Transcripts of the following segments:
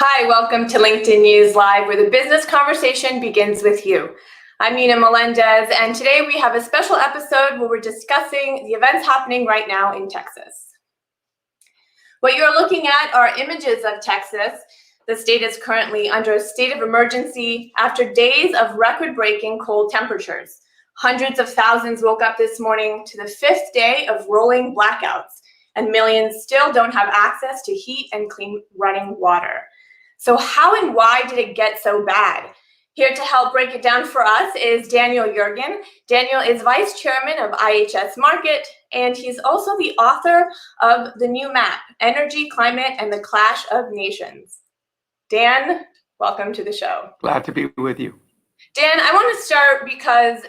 Hi, welcome to LinkedIn News Live, where the business conversation begins with you. I'm Nina Melendez, and today we have a special episode where we're discussing the events happening right now in Texas. What you're looking at are images of Texas. The state is currently under a state of emergency after days of record-breaking cold temperatures. Hundreds of thousands woke up this morning to the fifth day of rolling blackouts, and millions still don't have access to heat and clean running water. So how and why did it get so bad? Here to help break it down for us is Daniel Yergin. Daniel is Vice Chairman of IHS Markit, and he's also the author of the new map, Energy, Climate, and the Clash of Nations. Dan, welcome to the show. Glad to be with you. Dan, I want to start because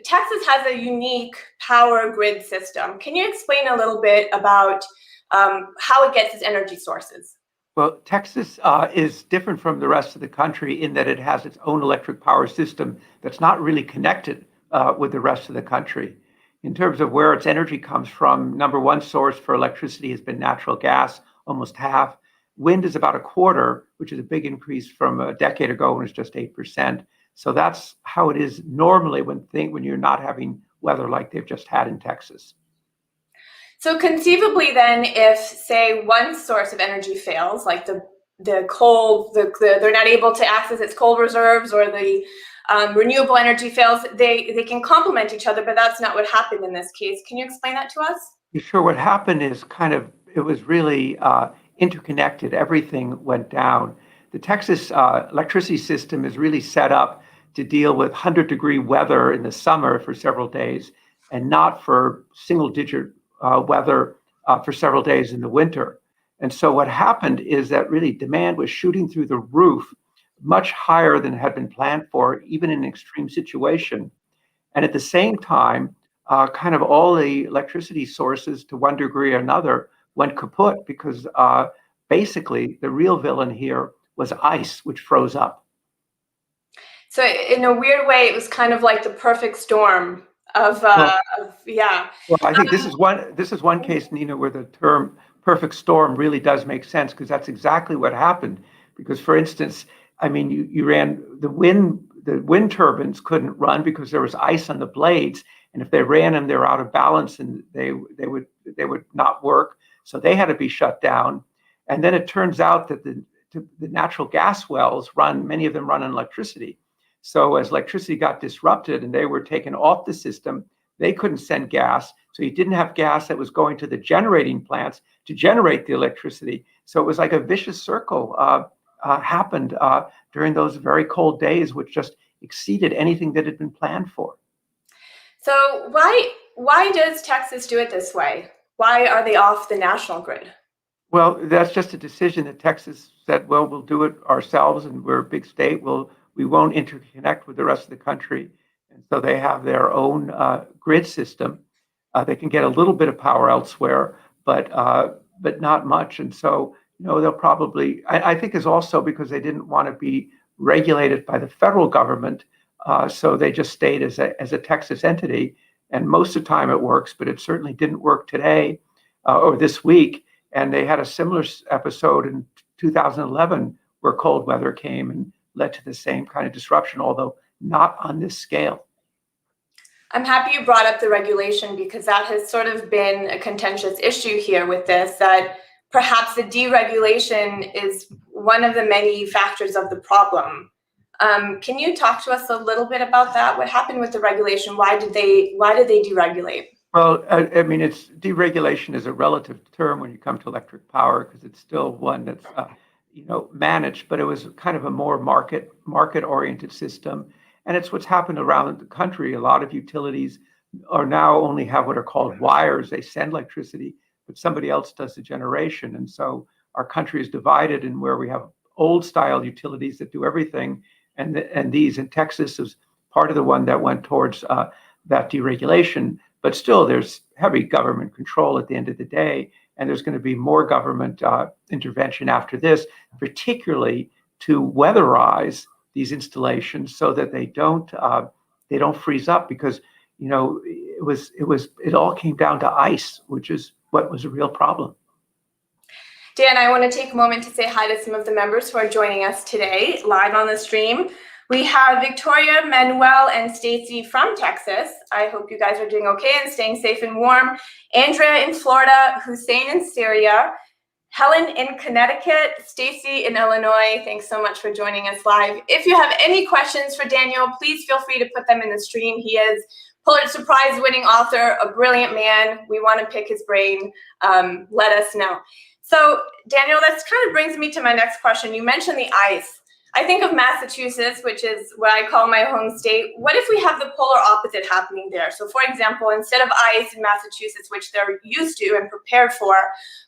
Texas has a unique power grid system. Can you explain a little bit about how it gets its energy sources? Well, Texas is different from the rest of the country in that it has its own electric power system that's not really connected with the rest of the country. In terms of where its energy comes from, number one source for electricity has been natural gas, almost half. Wind is about a quarter, which is a big increase from a decade ago when it was just 8%. So that's how it is normally when you're not having weather like they've just had in Texas. So conceivably then, if, say, one source of energy fails, like the coal, they're not able to access its coal reserves, or the renewable energy fails, they can complement each other, but that's not what happened in this case. Can you explain that to us? Sure. What happened is it was really interconnected. Everything went down. The Texas electricity system is really set up to deal with 100-degree weather in the summer for several days, and not for single-digit weather for several days in the winter. And so what happened is that really demand was shooting through the roof, much higher than had been planned for, even in an extreme situation. And at the same time, kind of all the electricity sources, to one degree or another, went kaput because basically the real villain here was ice, which froze up. So in a weird way, it was kind of like the perfect storm. Well, I think this is one case, Nina, where the term perfect storm really does make sense, because that's exactly what happened. Because, for instance, I mean, you ran the wind turbines couldn't run because there was ice on the blades, and if they ran them, they were out of balance and they would not work. So they had to be shut down. And then it turns out that the natural gas wells many of them run on electricity. So as electricity got disrupted and they were taken off the system, they couldn't send gas. So you didn't have gas that was going to the generating plants to generate the electricity. So it was like a vicious circle happened during those very cold days, which just exceeded anything that had been planned for. So why does Texas do it this way? Why are they off the national grid? Well, that's just a decision that Texas said, well, we'll do it ourselves, and we're a big state. We won't interconnect with the rest of the country. And so they have their own grid system. They can get a little bit of power elsewhere, but not much. And so, they'll probably, I think is also because they didn't want to be regulated by the federal government. So they just stayed as a Texas entity. And most of the time it works, but it certainly didn't work today or this week. And they had a similar episode in 2011 where cold weather came and led to the same kind of disruption, although not on this scale. I'm happy you brought up the regulation, because that has sort of been a contentious issue here with this, that perhaps the deregulation is one of the many factors of the problem. Can you talk to us a little bit about that? What happened with the regulation? Why did they deregulate? Well, I mean, deregulation is a relative term when you come to electric power, because it's still one that's managed, but it was kind of a more market-oriented system. And it's what's happened around the country. A lot of utilities are now only have what are called wires. They send electricity, but somebody else does the generation. And so our country is divided in where we have old style utilities that do everything. And these in Texas is part of the one that went towards that deregulation. But still, there's heavy government control at the end of the day. And there's going to be more government intervention after this, particularly to weatherize these installations so that they don't freeze up, because it all came down to ice, which is what was a real problem. Dan, I want to take a moment to say hi to some of the members who are joining us today live on the stream. We have Victoria, Manuel, and Stacy from Texas. I hope you guys are doing okay and staying safe and warm. Andrea in Florida, Hussein in Syria, Helen in Connecticut, Stacy in Illinois. Thanks so much for joining us live. If you have any questions for Daniel, please feel free to put them in the stream. He is Pulitzer Prize winning author, a brilliant man. We want to pick his brain. Let us know. So Daniel, that kind of brings me to my next question. You mentioned the ice. I think of Massachusetts, which is what I call my home state. What if we have the polar opposite happening there? So for example, instead of ice in Massachusetts, which they're used to and prepared for,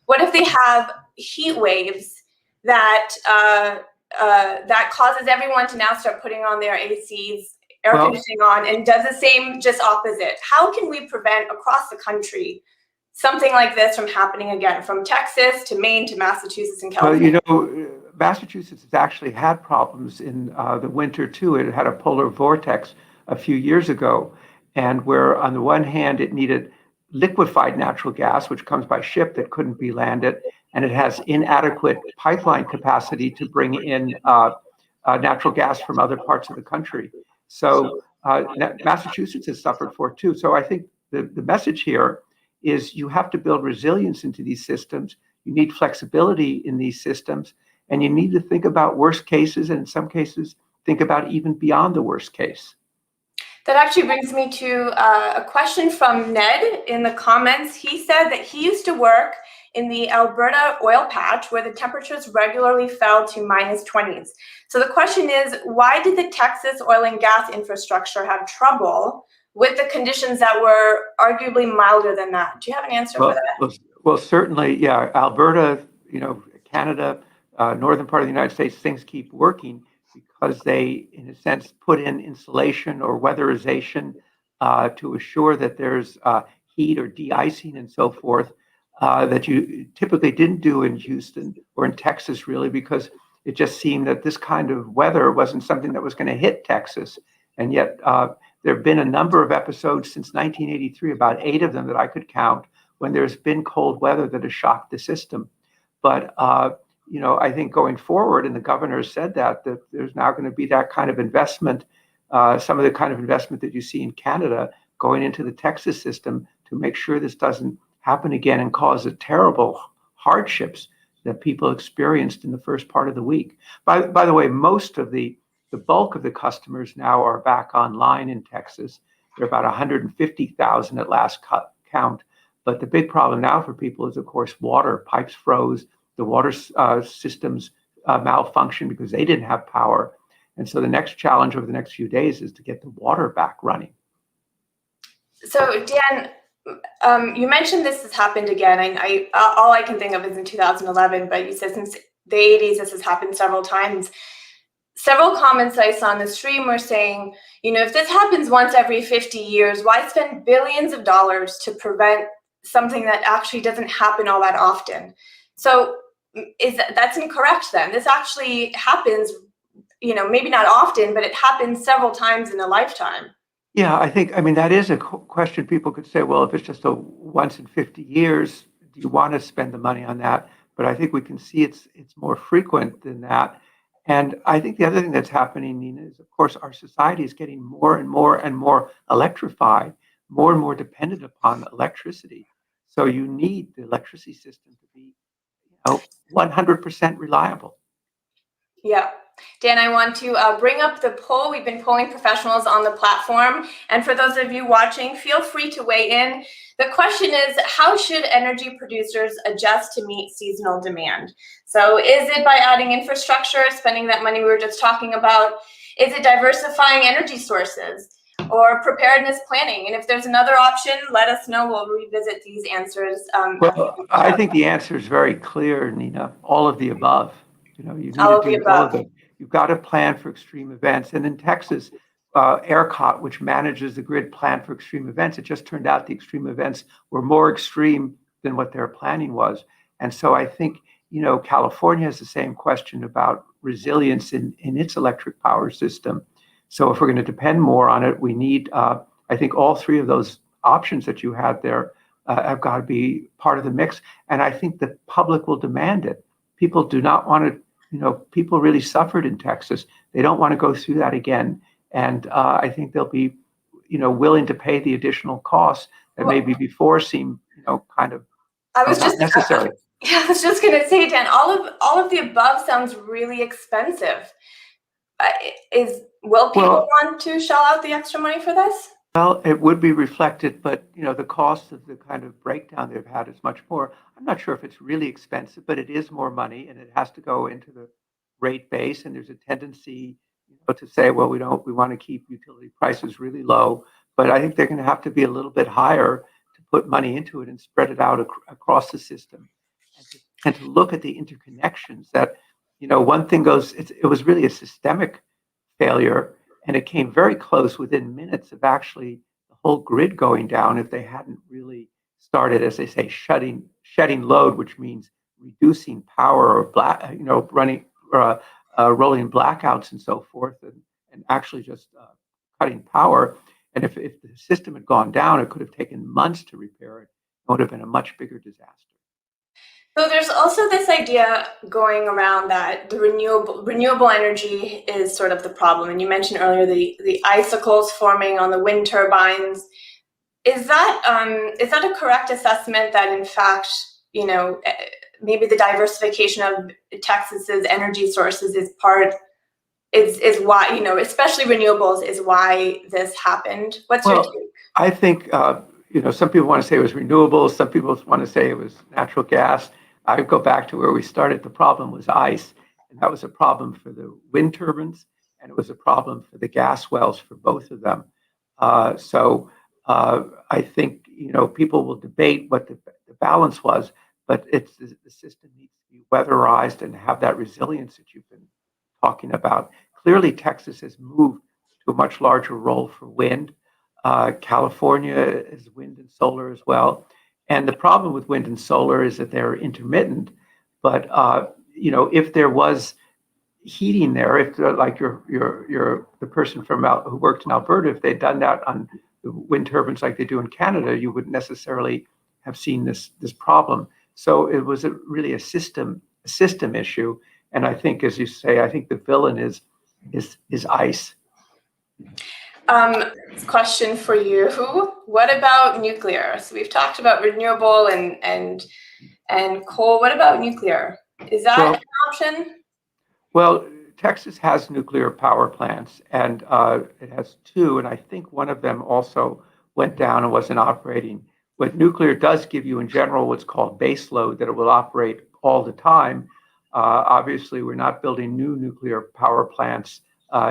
what if they have heat waves that that causes everyone to now start putting on their ACs, air conditioning on, and does the same, just opposite? How can we prevent across the country something like this from happening again, from Texas to Maine to Massachusetts and California? Well, Massachusetts has actually had problems in the winter too. It had a polar vortex a few years ago, and where on the one hand it needed liquefied natural gas, which comes by ship that couldn't be landed, and it has inadequate pipeline capacity to bring in natural gas from other parts of the country. So Massachusetts has suffered for it too. So I think the message here is you have to build resilience into these systems. You need flexibility in these systems, and you need to think about worst cases, and in some cases, think about even beyond the worst case. That actually brings me to a question from Ned in the comments. He said that he used to work in the Alberta oil patch where the temperatures regularly fell to -20s. So the question is, why did the Texas oil and gas infrastructure have trouble with the conditions that were arguably milder than that? Do you have an answer for that? Well, certainly, yeah. Alberta, Canada, northern part of the United States, things keep working because they, in a sense, put in insulation or weatherization to assure that there's heat or de-icing and so forth that you typically didn't do in Houston or in Texas, really, because it just seemed that this kind of weather wasn't something that was going to hit Texas. And yet there have been a number of episodes since 1983, about 8 of them that I could count, when there's been cold weather that has shocked the system. But I think going forward, and the governor has said that there's now going to be that kind of investment, some of the kind of investment that you see in Canada going into the Texas system to make sure this doesn't happen again and cause the terrible hardships that people experienced in the first part of the week. By the way, most of the bulk of the customers now are back online in Texas. There are about 150,000 at last count. But the big problem now for people is, of course, water. Pipes froze, the water systems malfunctioned because they didn't have power. And so the next challenge over the next few days is to get the water back running. So Dan, you mentioned this has happened again. All I can think of is in 2011, but you said since the 80s this has happened several times. Several comments I saw on the stream were saying, if this happens once every 50 years, why spend billions of dollars to prevent something that actually doesn't happen all that often? So that's incorrect then. This actually happens, maybe not often, but it happens several times in a lifetime. Yeah, I mean, that is a question people could say, well, if it's just a once in 50 years, do you want to spend the money on that? But I think we can see it's more frequent than that. And I think the other thing that's happening, Nina, is, of course, our society is getting more and more and more electrified, more and more dependent upon electricity. So you need the electricity system to be 100% reliable. Yeah. Dan, I want to bring up the poll. We've been polling professionals on the platform. And for those of you watching, feel free to weigh in. The question is, how should energy producers adjust to meet seasonal demand? So is it by adding infrastructure, spending that money we were just talking about? Is it diversifying energy sources or preparedness planning? And if there's another option, let us know. We'll revisit these answers. Well, I think the answer is very clear, Nina. All of the above. You need all to do all of it. You've got to plan for extreme events. And in Texas, ERCOT, which manages the grid, planned for extreme events. It just turned out the extreme events were more extreme than what their planning was. And so I think, California has the same question about resilience in its electric power system. So if we're going to depend more on it, we need, I think, all 3 of those options that you had there have got to be part of the mix. And I think the public will demand it. People do not want to, people really suffered in Texas. They don't want to go through that again. And I think they'll be, willing to pay the additional costs that Well, maybe before seemed, kind of I was not just necessary. yeah, I was just gonna say, Dan, all of the above sounds really expensive. Uh, will people Well, want to shell out the extra money for this? Well, it would be reflected, but the cost of the kind of breakdown they've had is much more. I'm not sure if it's really expensive, but it is more money, and it has to go into the rate base. And there's a tendency, to say, well, we want to keep utility prices really low, but I think they're going to have to be a little bit higher to put money into it and spread it out across the system, and to look at the interconnections. That one thing it was really a systemic failure, and it came very close within minutes of actually the whole grid going down if they hadn't really started, as they say, shedding load, which means reducing power or running rolling blackouts and so forth, and actually just cutting power. And if the system had gone down, it could have taken months to repair it. It would have been a much bigger disaster. So there's also this idea going around that the renewable energy is sort of the problem. And you mentioned earlier the icicles forming on the wind turbines. Is that a correct assessment that in fact, maybe the diversification of Texas's energy sources is why, especially renewables is why this happened? What's your take? I think some people want to say it was renewables, some people want to say it was natural gas. I go back to where we started. The problem was ice, and that was a problem for the wind turbines, and it was a problem for the gas wells for both of them. So I think people will debate what the balance was, but the system needs to be weatherized and have that resilience that you've been talking about. Clearly, Texas has moved to a much larger role for wind. California is wind and solar as well. And the problem with wind and solar is that they're intermittent. But if there was heating there, if like you're the person who worked in Alberta, if they'd done that on the wind turbines like they do in Canada, you wouldn't necessarily have seen this problem. So it was really a system issue. And I think, as you say, I think the villain is ice. Question for you. What about nuclear? So we've talked about renewable and coal. What about nuclear? Is that an option? Well, Texas has nuclear power plants, and it has two, and I think one of them also went down and wasn't operating. What nuclear does give you in general, what's called base load, that it will operate all the time. Obviously, we're not building new nuclear power plants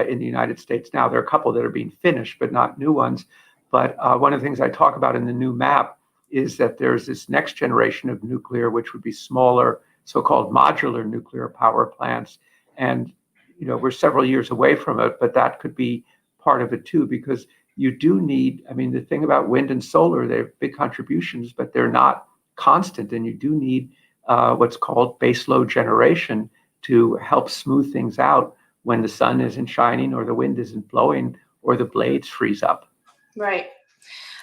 in the United States now. There are a couple that are being finished, but not new ones. But one of the things I talk about in the new map is that there's this next generation of nuclear, which would be smaller, so-called modular nuclear power plants. And, we're several years away from it, but that could be part of it too, because you do need, the thing about wind and solar, they have big contributions, but they're not constant. And you do need what's called baseload generation to help smooth things out when the sun isn't shining or the wind isn't blowing or the blades freeze up. Right.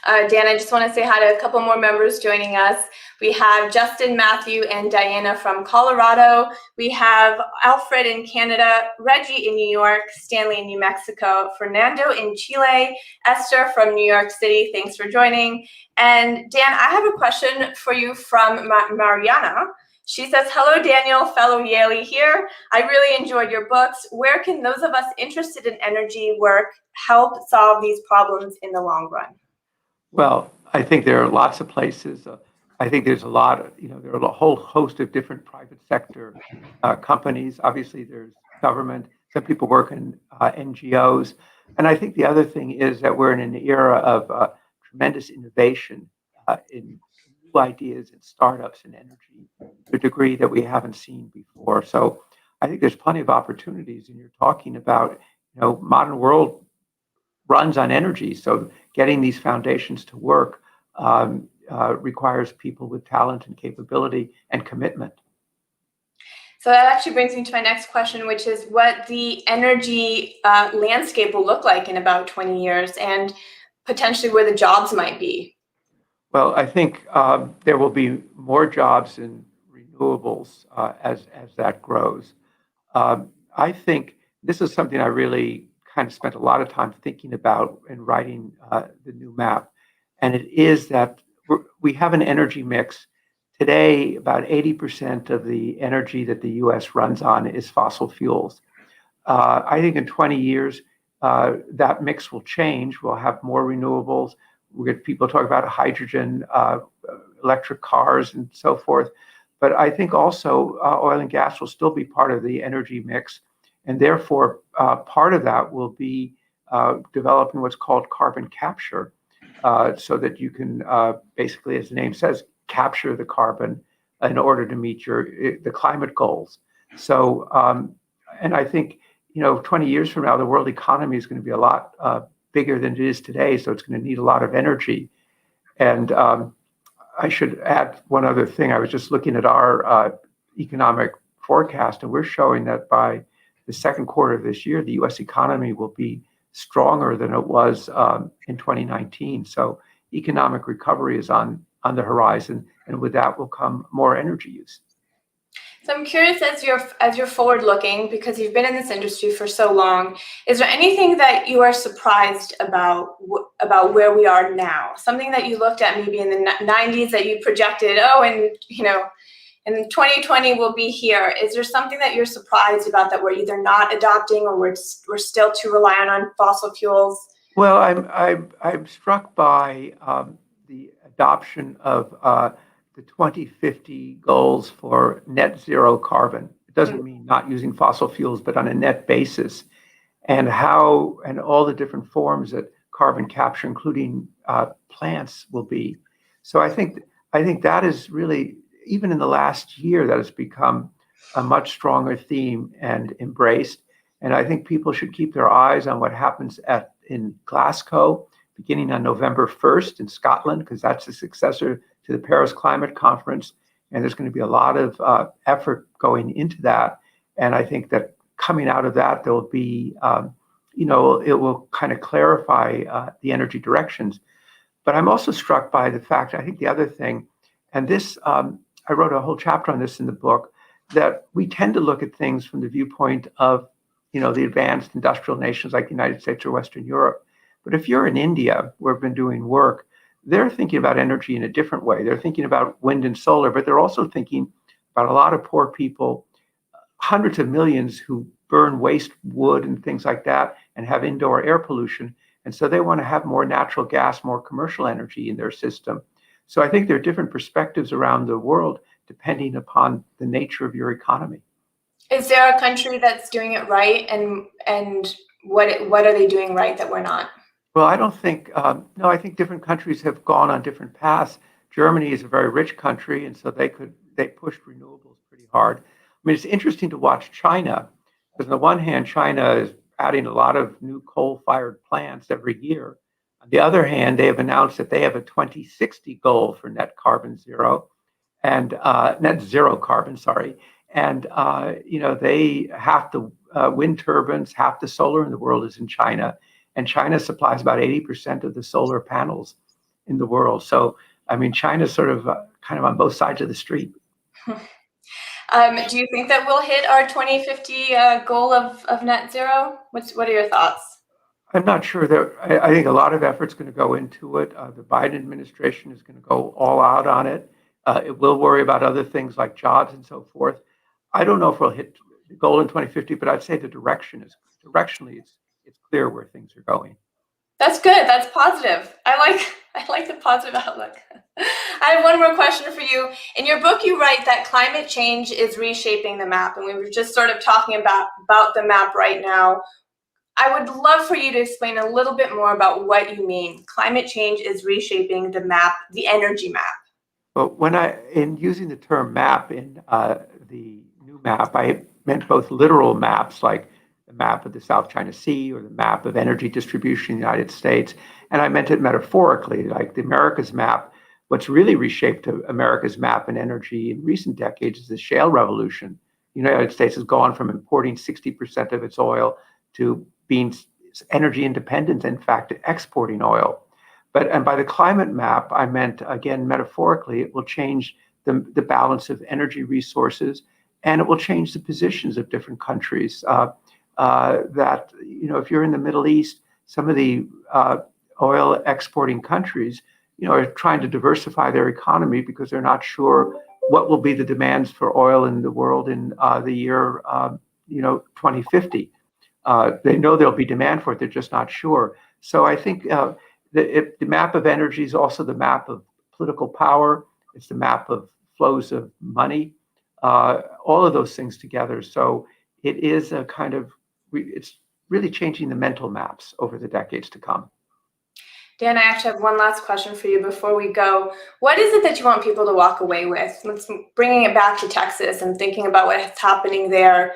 Dan, I just want to say hi to a couple more members joining us. We have Justin, Matthew, and Diana from Colorado. We have Alfred in Canada, Reggie in New York, Stanley in New Mexico, Fernando in Chile, Esther from New York City. Thanks for joining. And Dan, I have a question for you from Mariana. She says, hello, Daniel, fellow Yaley here. I really enjoyed your books. Where can those of us interested in energy work help solve these problems in the long run? Well, I think there are lots of places. I think there's a lot, there are a whole host of different private sector companies. Obviously, there's government. Some people work in NGOs. And I think the other thing is that we're in an era of tremendous innovation in new ideas and startups in energy to a degree that we haven't seen before. So I think there's plenty of opportunities. And you're talking about, modern world runs on energy. So getting these foundations to work requires people with talent and capability and commitment. So that actually brings me to my next question, which is what the energy landscape will look like in about 20 years and potentially where the jobs might be. Well, I think there will be more jobs in renewables as that grows. I think this is something I really kind of spent a lot of time thinking about in writing the new map, and it is that we have an energy mix. Today, about 80% of the energy that the US runs on is fossil fuels. I think in 20 years, that mix will change. We'll have more renewables. We'll get people talk about hydrogen, electric cars, and so forth. But I think also oil and gas will still be part of the energy mix. And therefore, part of that will be developing what's called carbon capture, so that you can basically, as the name says, capture the carbon in order to meet the climate goals. So, and I think 20 years from now, the world economy is going to be a lot bigger than it is today. So it's going to need a lot of energy. And I should add one other thing. I was just looking at our economic forecast, and we're showing that by the second quarter of this year, the U.S. economy will be stronger than it was in 2019. So economic recovery is on the horizon, and with that will come more energy use. So I'm curious, as you're forward looking, because you've been in this industry for so long, is there anything that you are surprised about where we are now? Something that you looked at maybe in the 90s that you projected, and in 2020 we'll be here. Is there something that you're surprised about that we're either not adopting or we're still too reliant on fossil fuels? Well, I'm struck by the adoption of the 2050 goals for net zero carbon. It doesn't mean not using fossil fuels, but on a net basis, and all the different forms that carbon capture, including plants, will be. So I think that is really, even in the last year, that has become a much stronger theme and embraced. And I think people should keep their eyes on what happens in Glasgow, beginning on November 1st in Scotland, because that's the successor to the Paris Climate Conference. And there's going to be a lot of effort going into that. And I think that coming out of that, there will be, it will kind of clarify the energy directions. But I'm also struck by the fact, I think the other thing, and this, I wrote a whole chapter on this in the book, that we tend to look at things from the viewpoint of, the advanced industrial nations like the United States or Western Europe. But if you're in India, where I've been doing work, they're thinking about energy in a different way. They're thinking about wind and solar, but they're also thinking about a lot of poor people, hundreds of millions who burn waste wood and things like that and have indoor air pollution. And so they want to have more natural gas, more commercial energy in their system. So I think there are different perspectives around the world depending upon the nature of your economy. Is there a country that's doing it right, and what are they doing right that we're not? Well, I don't think, no, I think different countries have gone on different paths. Germany is a very rich country, and so they pushed renewables pretty hard. I mean, it's interesting to watch China, because on the one hand, China is adding a lot of new coal-fired plants every year. On the other hand, they have announced that they have a 2060 goal for net zero carbon, sorry. And, they have the wind turbines, half the solar in the world is in China. And China supplies about 80% of the solar panels in the world. So, I mean, China's sort of kind of on both sides of the street. Do you think that we'll hit our 2050 goal of net zero? What are your thoughts? I'm not sure. I think a lot of effort's going to go into it. The Biden administration is going to go all out on it. It will worry about other things like jobs and so forth. I don't know if we'll hit the goal in 2050, but I'd say the directionally it's clear where things are going. That's good. That's positive. I like the positive outlook. I have one more question for you. In your book, you write that climate change is reshaping the map, and we were just sort of talking about the map right now. I would love for you to explain a little bit more about what you mean. Climate change is reshaping the map, the energy map. But in using the term map in the new map, I meant both literal maps, like the map of the South China Sea or the map of energy distribution in the United States. And I meant it metaphorically, like the America's map. What's really reshaped America's map in energy in recent decades is the shale revolution. The United States has gone from importing 60% of its oil to being energy independent, in fact, exporting oil. And by the climate map, I meant, again, metaphorically, it will change the balance of energy resources, and it will change the positions of different countries. That, if you're in the Middle East, some of the oil exporting countries, are trying to diversify their economy because they're not sure what will be the demands for oil in the world in the year 2050. They know there'll be demand for it, they're just not sure. So I think the map of energy is also the map of political power. It's the map of flows of money, all of those things together. So it is a kind of, it's really changing the mental maps over the decades to come. Dan, I actually have one last question for you before we go. What is it that you want people to walk away with? Bringing it back to Texas and thinking about what's happening there.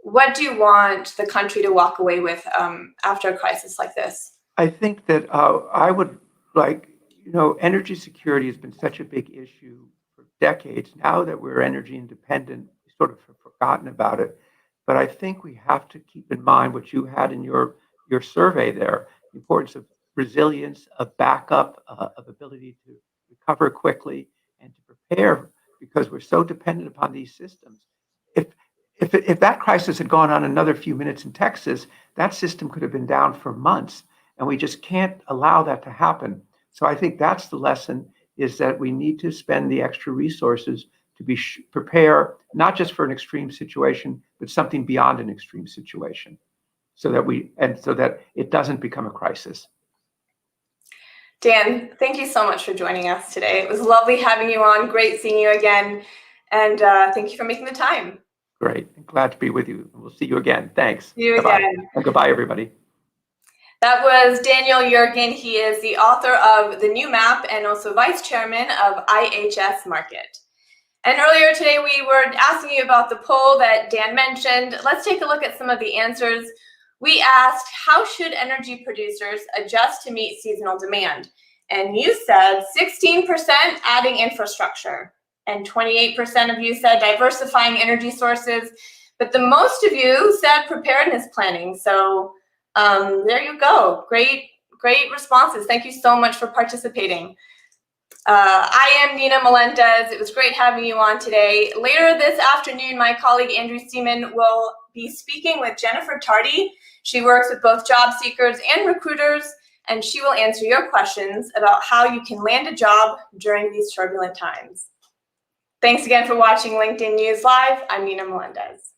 What do you want the country to walk away with after a crisis like this? I think that I would like, energy security has been such a big issue for decades. Now that we're energy independent, we sort of have forgotten about it. But I think we have to keep in mind what you had in your survey there, the importance of resilience, of backup, of ability to recover quickly and to prepare, because we're so dependent upon these systems. If that crisis had gone on another few minutes in Texas, that system could have been down for months, and we just can't allow that to happen. So I think that's the lesson, is that we need to spend the extra resources to prepare not just for an extreme situation, but something beyond an extreme situation, so that it doesn't become a crisis. Dan, thank you so much for joining us today. It was lovely having you on. Great seeing you again. And thank you for making the time. Great. I'm glad to be with you. We'll see you again. Thanks. See you again. And goodbye, everybody. That was Daniel Yergin. He is the author of The New Map and also vice chairman of IHS Markit. And earlier today, we were asking you about the poll that Dan mentioned. Let's take a look at some of the answers. We asked, how should energy producers adjust to meet seasonal demand? And you said 16% adding infrastructure, and 28% of you said diversifying energy sources. But the most of you said preparedness planning. So there you go. Great responses. Thank you so much for participating. I am Nina Melendez. It was great having you on today. Later this afternoon, my colleague Andrew Seaman will be speaking with Jennifer Tardy. She works with both job seekers and recruiters, and she will answer your questions about how you can land a job during these turbulent times. Thanks again for watching LinkedIn News Live. I'm Nina Melendez.